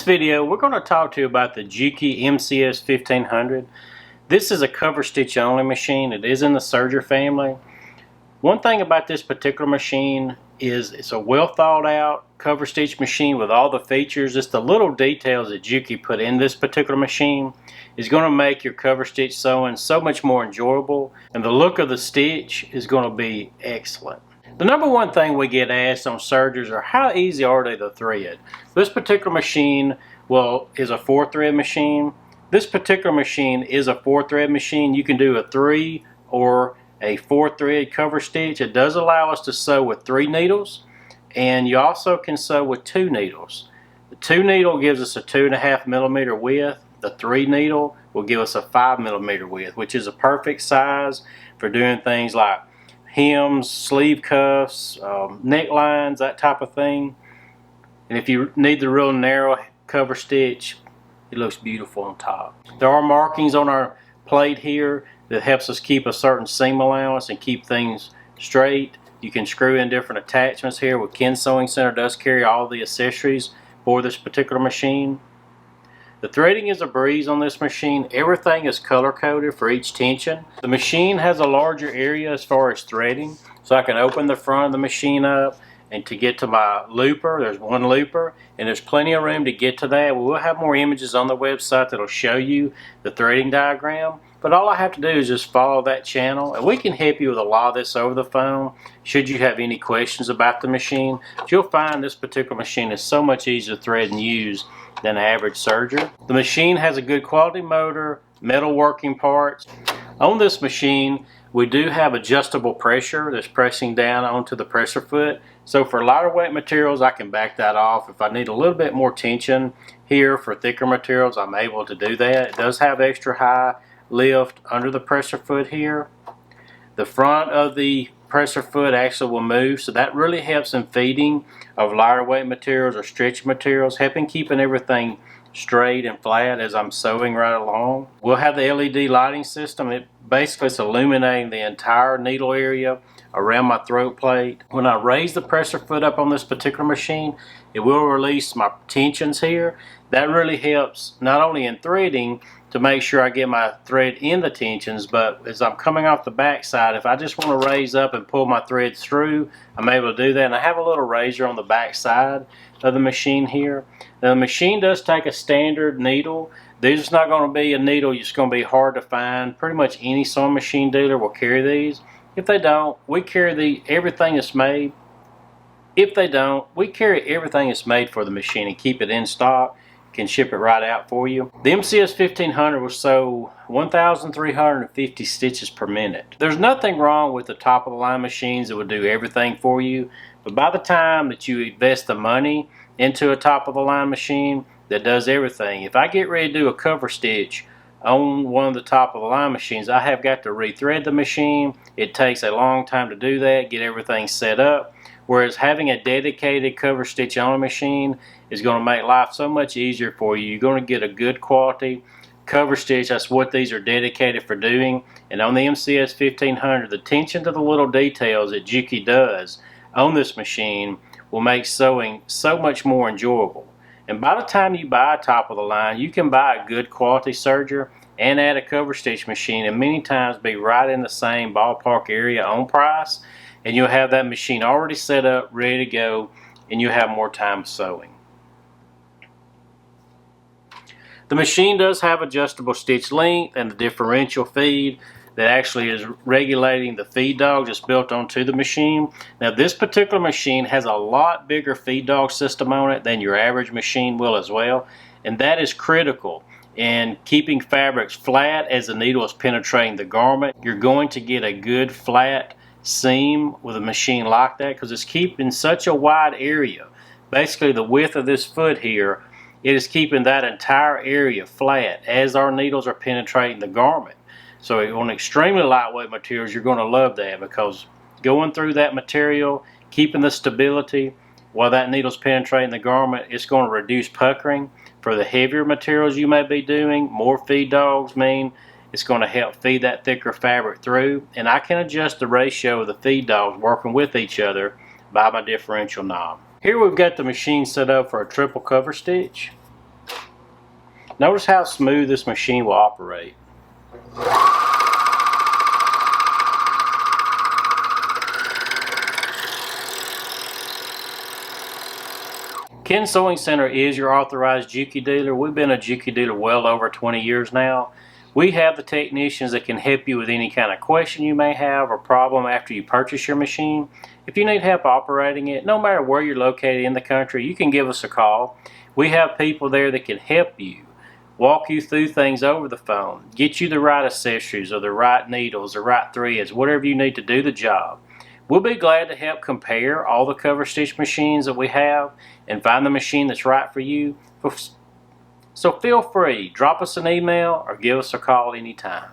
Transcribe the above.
this video, we're going to talk to you about the Juki MCS 1500. This is a cover stitch only machine. It is in the Serger family. One thing about this particular machine is it's a well thought out cover stitch machine with all the features. Just the little details that Juki put in this particular machine is going to make your cover stitch sewing so much more enjoyable, and the look of the stitch is going to be excellent. The number one thing we get asked on Sergers are how easy are they to thread. This particular machine is a 4-thread machine. This particular machine is a 4-thread machine. You can do a 3 or a 4-thread cover stitch. It does allow us to sew with 3 needles, and you also can sew with 2 needles. The 2 needle gives us a 2.5 millimeter width. The 3 needle will give us a 5 millimeter width, which is a perfect size for doing things like hems, sleeve cuffs, necklines, that type of thing. And if you need the real narrow cover stitch, it looks beautiful on top. There are markings on our plate here that helps us keep a certain seam allowance and keep things straight. You can screw in different attachments here. With Ken Sewing Center does carry all the accessories for this particular machine. The threading is a breeze on this machine. Everything is color coded for each tension. The machine has a larger area as far as threading, so I can open the front of the machine up, and to get to my looper, there's one looper, and there's plenty of room to get to that. We will have more images on the website that'll show you the threading diagram, but all I have to do is just follow that channel, and we can help you with a lot of this over the phone should you have any questions about the machine. But you'll find this particular machine is so much easier to thread and use than an average Serger. The machine has a good quality motor, metal working parts. On this machine, we do have adjustable pressure that's pressing down onto the presser foot. So for lighter weight materials, I can back that off. If I need a little bit more tension here for thicker materials, I'm able to do that. It does have extra high lift under the presser foot here. The front of the presser foot actually will move, so that really helps in feeding of lighter weight materials or stretchy materials, helping keeping everything straight and flat as I'm sewing right along. We'll have the LED lighting system. It basically is illuminating the entire needle area around my throat plate. When I raise the presser foot up on this particular machine, it will release my tensions here. That really helps not only in threading to make sure I get my thread in the tensions, but as I'm coming off the back side, if I just want to raise up and pull my threads through, I'm able to do that. And I have a little razor on the back side of the machine here. Now the machine does take a standard needle. This is not going to be a needle it's going to be hard to find. Pretty much any sewing machine dealer will carry these. If they don't, we carry everything that's made. If they don't, we carry everything that's made for the machine and keep it in stock. Can ship it right out for you. The MCS 1500 will sew 1,350 stitches per minute. There's nothing wrong with the top of the line machines that will do everything for you, but by the time that you invest the money into a top of the line machine that does everything, if I get ready to do a cover stitch on one of the top of the line machines, I have got to rethread the machine. It takes a long time to do that, get everything set up. Whereas having a dedicated cover stitch on a machine is going to make life so much easier for you. You're going to get a good quality cover stitch. That's what these are dedicated for doing. And on the MCS 1500, the attention to the little details that Juki does on this machine will make sewing so much more enjoyable. And by the time you buy a top of the line, you can buy a good quality serger and add a cover stitch machine, and many times be right in the same ballpark area on price, and you'll have that machine already set up, ready to go, and you'll have more time sewing. The machine does have adjustable stitch length and the differential feed that actually is regulating the feed dog just built onto the machine. Now this particular machine has a lot bigger feed dog system on it than your average machine will as well, and that is critical in keeping fabrics flat as the needle is penetrating the garment. You're going to get a good flat seam with a machine like that because it's keeping such a wide area. Basically the width of this foot here, it is keeping that entire area flat as our needles are penetrating the garment. So on extremely lightweight materials, you're going to love that, because going through that material, keeping the stability while that needle's penetrating the garment, it's going to reduce puckering. For the heavier materials you may be doing, more feed dogs mean it's going to help feed that thicker fabric through, and I can adjust the ratio of the feed dogs working with each other by my differential knob. Here we've got the machine set up for a triple cover stitch. Notice how smooth this machine will operate. Ken Sewing Center is your authorized Juki dealer. We've been a Juki dealer well over 20 years now. We have the technicians that can help you with any kind of question you may have or problem after you purchase your machine. If you need help operating it, no matter where you're located in the country, you can give us a call. We have people there that can help you, walk you through things over the phone, get you the right accessories or the right needles, the right threads, whatever you need to do the job. We'll be glad to help compare all the Coverstitch machines that we have and find the machine that's right for you. So feel free, drop us an email or give us a call anytime.